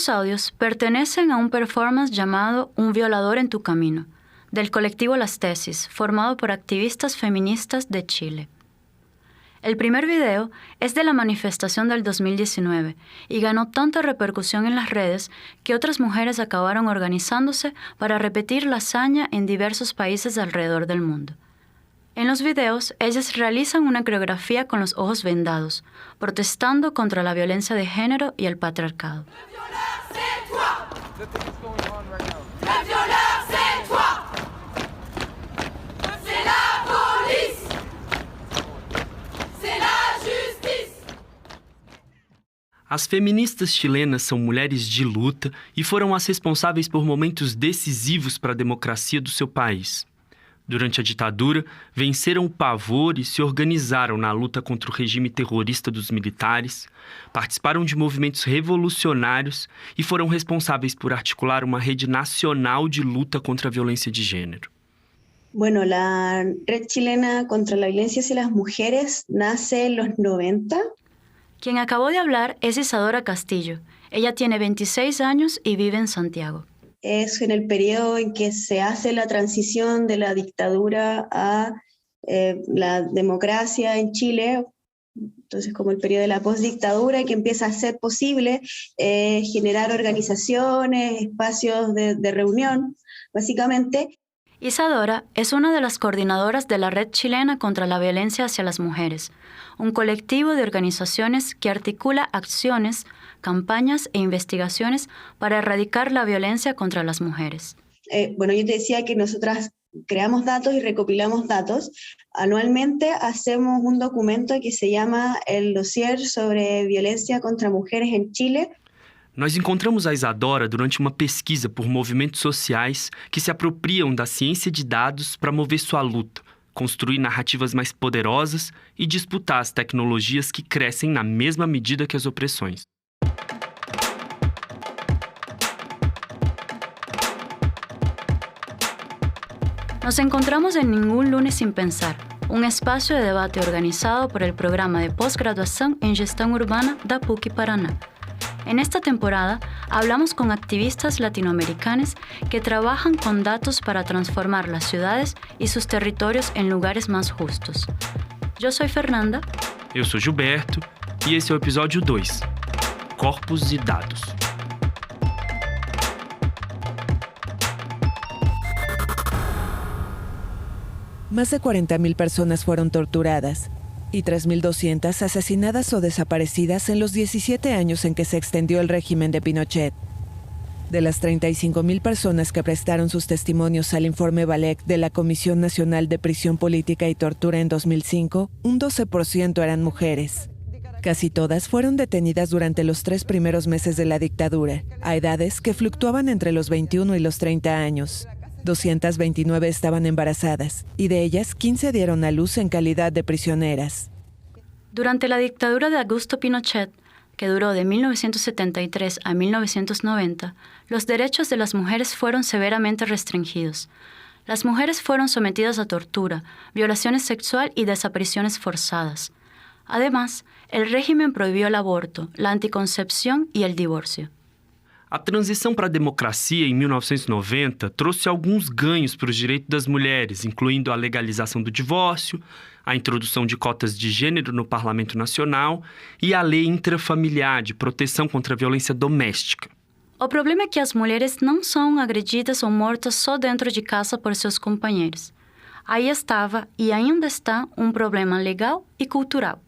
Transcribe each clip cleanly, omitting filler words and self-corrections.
Estos audios pertenecen a un performance llamado Un violador en tu camino, del colectivo Las Tesis, formado por activistas feministas de Chile. El primer video es de la manifestación del 2019 y ganó tanta repercusión en las redes que otras mujeres acabaron organizándose para repetir la hazaña en diversos países alrededor del mundo. En los videos, ellas realizan una coreografía con los ojos vendados, protestando contra la violencia de género y el patriarcado. As feministas chilenas são mulheres de luta e foram as responsáveis por momentos decisivos para a democracia do seu país. Durante a ditadura, venceram o pavor e se organizaram na luta contra o regime terrorista dos militares, participaram de movimentos revolucionários e foram responsáveis por articular uma rede nacional de luta contra a violência de gênero. Bueno, la Red Chilena contra la Violencia hacia las Mujeres nace en los 90. Quien acabó de hablar es Isadora Castillo. Ella tiene 26 años y vive en Santiago. Es en el periodo en que se hace la transición de la dictadura a la democracia en Chile. Entonces, como el periodo de la postdictadura, que empieza a ser posible generar organizaciones, espacios de reunión, básicamente. Isadora es una de las coordinadoras de la Red Chilena contra la Violencia hacia las Mujeres, un colectivo de organizaciones que articula acciones, campañas e investigaciones para erradicar la violencia contra las mujeres. Bueno, yo te decía que nosotras creamos datos y recopilamos datos. Anualmente hacemos un documento que se llama el Dossier sobre Violencia contra Mujeres en Chile. Nós encontramos a Isadora durante uma pesquisa por movimentos sociais que se apropriam da ciência de dados para mover sua luta, construir narrativas mais poderosas e disputar as tecnologias que crescem na mesma medida que as opressões. Nos encontramos en Ningún Lunes Sin Pensar, un espacio de debate organizado por el programa de posgraduación en Gestión Urbana da PUC Paraná. En esta temporada hablamos con activistas latinoamericanas que trabajan con datos para transformar las ciudades y sus territorios en lugares más justos. Yo soy Fernanda. Eu sou Gilberto e esse é o episódio 2, Corpos e Dados. Más de 40,000 personas fueron torturadas y 3,200 asesinadas o desaparecidas en los 17 años en que se extendió el régimen de Pinochet. De las 35,000 personas que prestaron sus testimonios al informe Valech de la Comisión Nacional de Prisión Política y Tortura en 2005, un 12% eran mujeres. Casi todas fueron detenidas durante los 3 primeros meses de la dictadura, a edades que fluctuaban entre los 21 y los 30 años. 229 estaban embarazadas y de ellas 15 dieron a luz en calidad de prisioneras. Durante la dictadura de Augusto Pinochet, que duró de 1973 a 1990, los derechos de las mujeres fueron severamente restringidos. Las mujeres fueron sometidas a tortura, violaciones sexuales y desapariciones forzadas. Además, el régimen prohibió el aborto, la anticoncepción y el divorcio. A transição para a democracia em 1990 trouxe alguns ganhos para os direitos das mulheres, incluindo a legalização do divórcio, a introdução de cotas de gênero no Parlamento Nacional e a lei intrafamiliar de proteção contra a violência doméstica. O problema é que as mulheres não são agredidas ou mortas só dentro de casa por seus companheiros. Aí estava e ainda está um problema legal e cultural.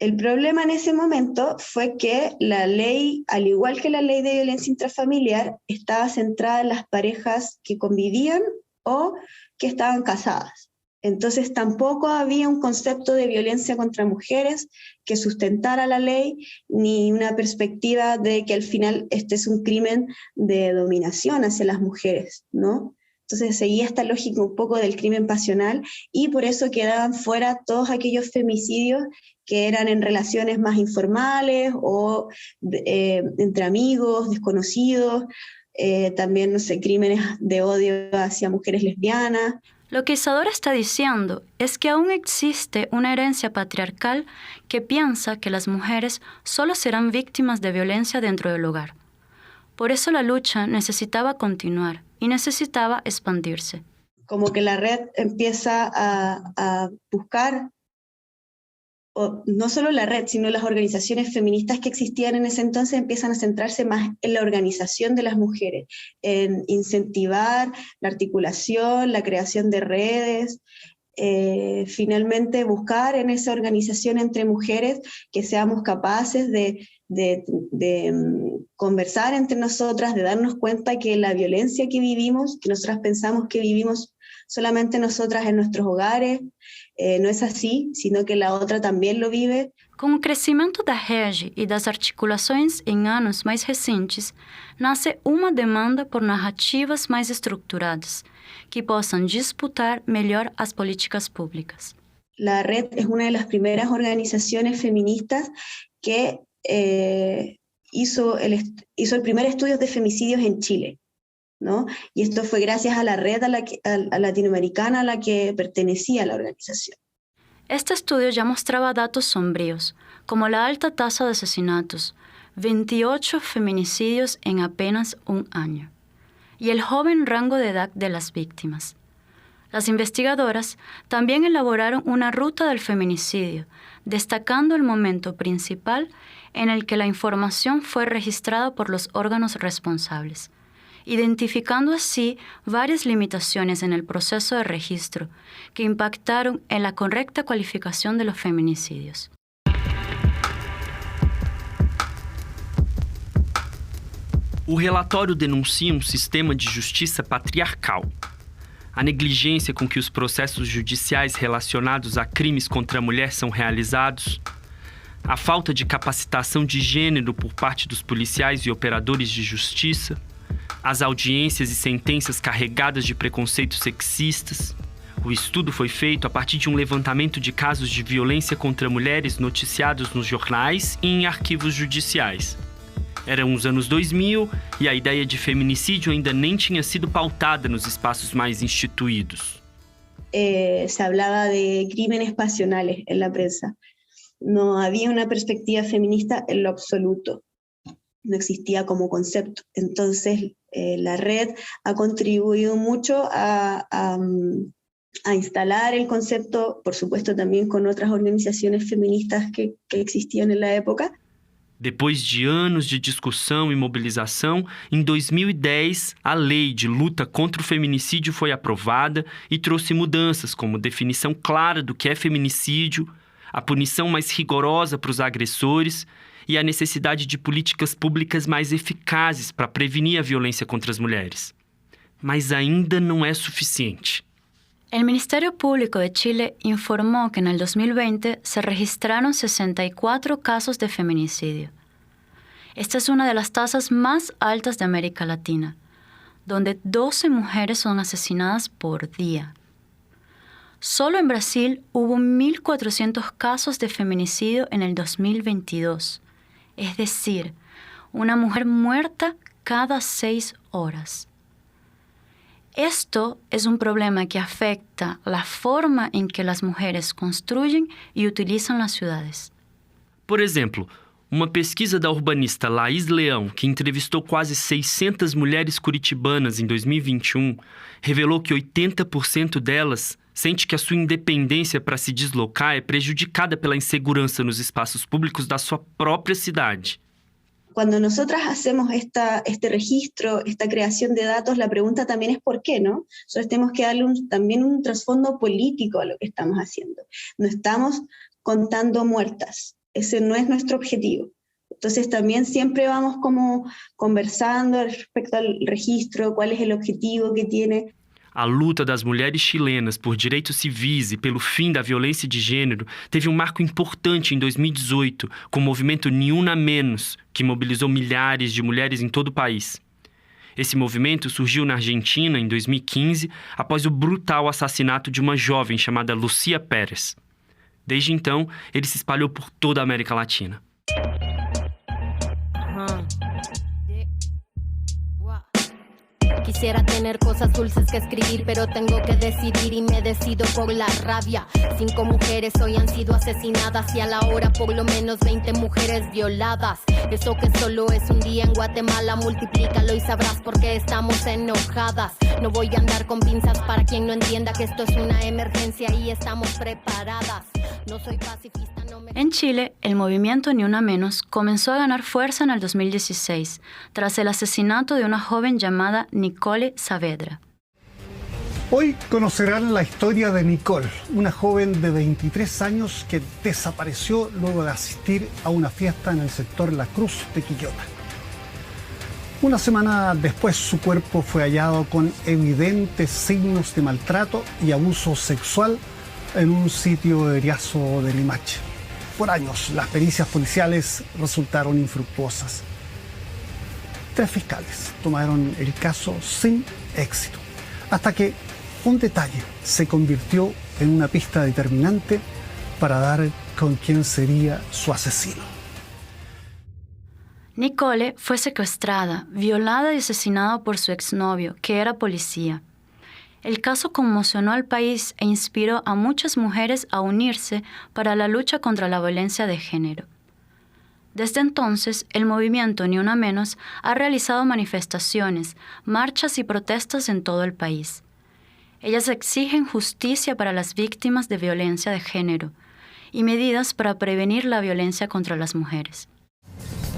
El problema en ese momento fue que la ley, al igual que la ley de violencia intrafamiliar, estaba centrada en las parejas que convivían o que estaban casadas. Entonces tampoco había un concepto de violencia contra mujeres que sustentara la ley, ni una perspectiva de que al final este es un crimen de dominación hacia las mujeres, ¿no? Entonces seguía esta lógica un poco del crimen pasional y por eso quedaban fuera todos aquellos femicidios que eran en relaciones más informales o entre amigos, desconocidos, también, no sé, crímenes de odio hacia mujeres lesbianas. Lo que Isadora está diciendo es que aún existe una herencia patriarcal que piensa que las mujeres solo serán víctimas de violencia dentro del hogar. Por eso la lucha necesitaba continuar y necesitaba expandirse. Como que la red empieza a buscar, o no solo la red, sino las organizaciones feministas que existían en ese entonces empiezan a centrarse más en la organización de las mujeres, en incentivar la articulación, la creación de redes, finalmente buscar en esa organización entre mujeres que seamos capaces de conversar entre nosotras, de darnos cuenta que la violencia que vivimos, que nosotras pensamos que vivimos solamente nosotras en nuestros hogares, no es así, sino que la otra también lo vive. Com o crescimento da rede e das articulações em anos mais recentes, nasce uma demanda por narrativas mais estruturadas, que possam disputar melhor as políticas públicas. La red es una de las primeras organizaciones feministas que hizo el primer estudio de femicidios en Chile, ¿no? Y esto fue gracias a la red a latinoamericana a la que pertenecía la organización. Este estudio ya mostraba datos sombríos, como la alta tasa de asesinatos, 28 feminicidios en apenas un año, y el joven rango de edad de las víctimas. Las investigadoras también elaboraron una ruta del feminicidio, destacando el momento principal en el que la información fue registrada por los órganos responsables, identificando así varias limitaciones en el proceso de registro que impactaron en la correcta cualificación de los feminicidios. O relatório denuncia sistema de justiça patriarcal. A negligência com que os processos judiciais relacionados a crimes contra a mulher são realizados, a falta de capacitação de gênero por parte dos policiais e operadores de justiça, as audiências e sentenças carregadas de preconceitos sexistas. O estudo foi feito a partir de um levantamento de casos de violência contra mulheres noticiados nos jornais e em arquivos judiciais. Eram os anos 2000 e a ideia de feminicídio ainda nem tinha sido pautada nos espaços mais instituídos. Se hablaba de crímenes pasionales en la prensa. No había una perspectiva feminista en lo absoluto. No existía como concepto. Entonces, la red ha contribuido mucho a instalar el concepto, por supuesto también con otras organizaciones feministas que existían en la época. Depois de anos de discussão e mobilização, em 2010, a Lei de Luta contra o Feminicídio foi aprovada e trouxe mudanças como definição clara do que é feminicídio, a punição mais rigorosa para os agressores e a necessidade de políticas públicas mais eficazes para prevenir a violência contra as mulheres. Mas ainda não é suficiente. El Ministerio Público de Chile informó que en el 2020 se registraron 64 casos de feminicidio. Esta es una de las tasas más altas de América Latina, donde 12 mujeres son asesinadas por día. Solo en Brasil hubo 1.400 casos de feminicidio en el 2022, es decir, una mujer muerta cada 6 horas. Esto es un problema que afecta la forma en que las mujeres construyen y utilizan las ciudades. Por exemplo, uma pesquisa da urbanista Laís Leão, que entrevistou quase 600 mulheres curitibanas em 2021, revelou que 80% delas sente que a sua independência para se deslocar é prejudicada pela insegurança nos espaços públicos da sua própria cidade. Cuando nosotras hacemos este registro, esta creación de datos, la pregunta también es ¿por qué, no? Nosotros tenemos que darle también un trasfondo político a lo que estamos haciendo. No estamos contando muertas, ese no es nuestro objetivo. Entonces también siempre vamos como conversando respecto al registro, cuál es el objetivo que tiene. A luta das mulheres chilenas por direitos civis e pelo fim da violência de gênero teve um marco importante em 2018, com o movimento Ni Una Menos, que mobilizou milhares de mulheres em todo o país. Esse movimento surgiu na Argentina em 2015, após o brutal assassinato de uma jovem chamada Lucía Pérez. Desde então, ele se espalhou por toda a América Latina. Quisiera tener cosas dulces que escribir, pero tengo que decidir y me decido por la rabia. 5 mujeres hoy han sido asesinadas y a la hora por lo menos 20 mujeres violadas. Eso que solo es un día en Guatemala, multiplícalo y sabrás por qué estamos enojadas. No voy a andar con pinzas para quien no entienda que esto es una emergencia y estamos preparadas. No soy pacifista, no me... En Chile, el movimiento Ni Una Menos comenzó a ganar fuerza en el 2016, tras el asesinato de una joven llamada Nicole Saavedra. Hoy conocerán la historia de Nicole, una joven de 23 años que desapareció luego de asistir a una fiesta en el sector La Cruz de Quillota. Una semana después, su cuerpo fue hallado con evidentes signos de maltrato y abuso sexual en un sitio de Riazo de Limache. Por años, las pericias policiales resultaron infructuosas. 3 fiscales tomaron el caso sin éxito, hasta que un detalle se convirtió en una pista determinante para dar con quién sería su asesino. Nicole fue secuestrada, violada y asesinada por su exnovio, que era policía. El caso conmocionó al país e inspiró a muchas mujeres a unirse para la lucha contra la violencia de género. Desde entonces, el movimiento Ni Una Menos ha realizado manifestaciones, marchas y protestas en todo el país. Ellas exigen justicia para las víctimas de violencia de género y medidas para prevenir la violencia contra las mujeres.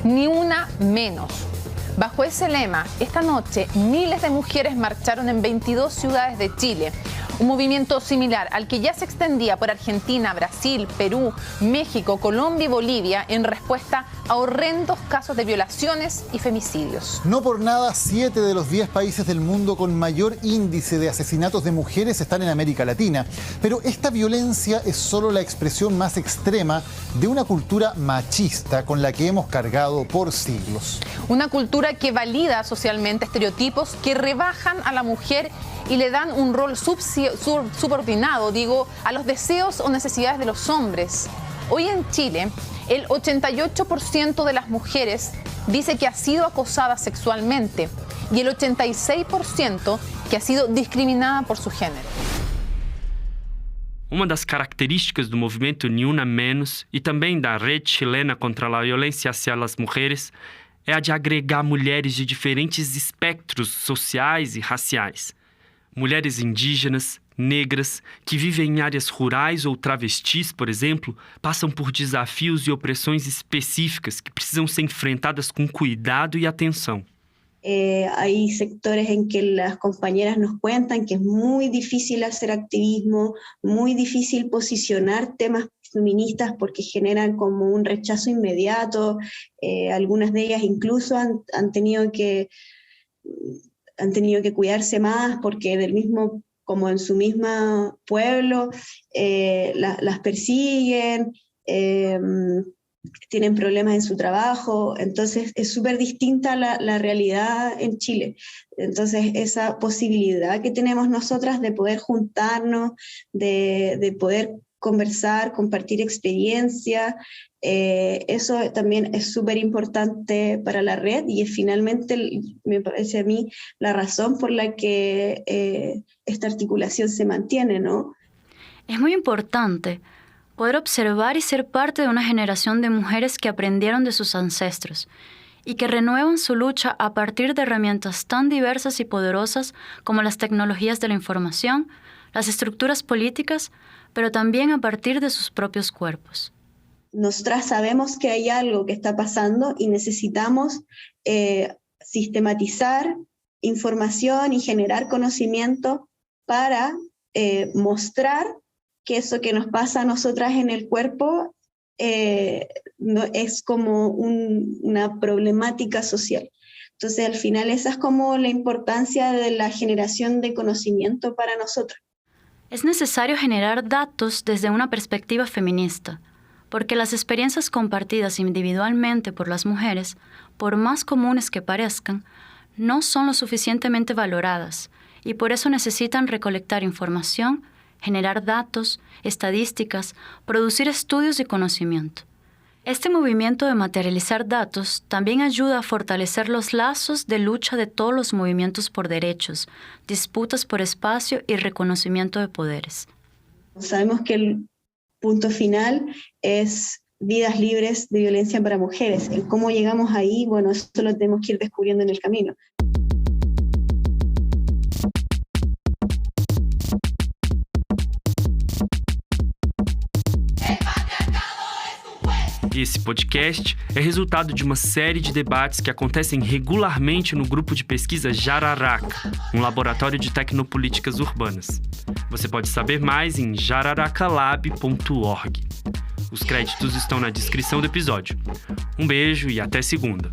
Ni una menos. Bajo ese lema, esta noche miles de mujeres marcharon en 22 ciudades de Chile. Un movimiento similar al que ya se extendía por Argentina, Brasil, Perú, México, Colombia y Bolivia en respuesta a horrendos casos de violaciones y femicidios. No por nada, 7 de los 10 países del mundo con mayor índice de asesinatos de mujeres están en América Latina. Pero esta violencia es solo la expresión más extrema de una cultura machista con la que hemos cargado por siglos. Una cultura que valida socialmente estereotipos que rebajan a la mujer y le dan un rol subordinado, a los deseos o necesidades de los hombres. Hoy en Chile, el 88% de las mujeres dice que ha sido acosada sexualmente y el 86% que ha sido discriminada por su género. Uma das características do movimento Ni Una Menos e também da Rede Chilena contra a Violência hacia as Mulheres é a de agregar mulheres de diferentes espectros sociais e raciais. Mulheres indígenas, negras, que vivem em áreas rurais ou travestis, por exemplo, passam por desafios e opressões específicas que precisam ser enfrentadas com cuidado e atenção. Hay sectores en que las compañeras nos cuentan que es muy difícil hacer activismo, muy difícil posicionar temas feministas porque generan como un rechazo inmediato. Algunas de ellas incluso han tenido que cuidarse más porque como en su mismo pueblo las persiguen, tienen problemas en su trabajo, entonces es súper distinta la realidad en Chile. Entonces esa posibilidad que tenemos nosotras de poder juntarnos, de poder conversar, compartir experiencia, eso también es súper importante para la red y es finalmente, me parece a mí, la razón por la que esta articulación se mantiene, ¿no? Es muy importante poder observar y ser parte de una generación de mujeres que aprendieron de sus ancestros y que renuevan su lucha a partir de herramientas tan diversas y poderosas como las tecnologías de la información, las estructuras políticas, pero también a partir de sus propios cuerpos. Nosotras sabemos que hay algo que está pasando y necesitamos sistematizar información y generar conocimiento para mostrar que eso que nos pasa a nosotras en el cuerpo no, es como una problemática social. Entonces, al final, esa es como la importancia de la generación de conocimiento para nosotros. Es necesario generar datos desde una perspectiva feminista, porque las experiencias compartidas individualmente por las mujeres, por más comunes que parezcan, no son lo suficientemente valoradas y por eso necesitan recolectar información, generar datos, estadísticas, producir estudios y conocimiento. Este movimiento de materializar datos también ayuda a fortalecer los lazos de lucha de todos los movimientos por derechos, disputas por espacio y reconocimiento de poderes. Sabemos que el punto final es vidas libres de violencia para mujeres. El cómo llegamos ahí, bueno, eso lo tenemos que ir descubriendo en el camino. Esse podcast é resultado de uma série de debates que acontecem regularmente no grupo de pesquisa Jararaca, um laboratório de tecnopolíticas urbanas. Você pode saber mais em jararacalab.org. Os créditos estão na descrição do episódio. Um beijo e até segunda.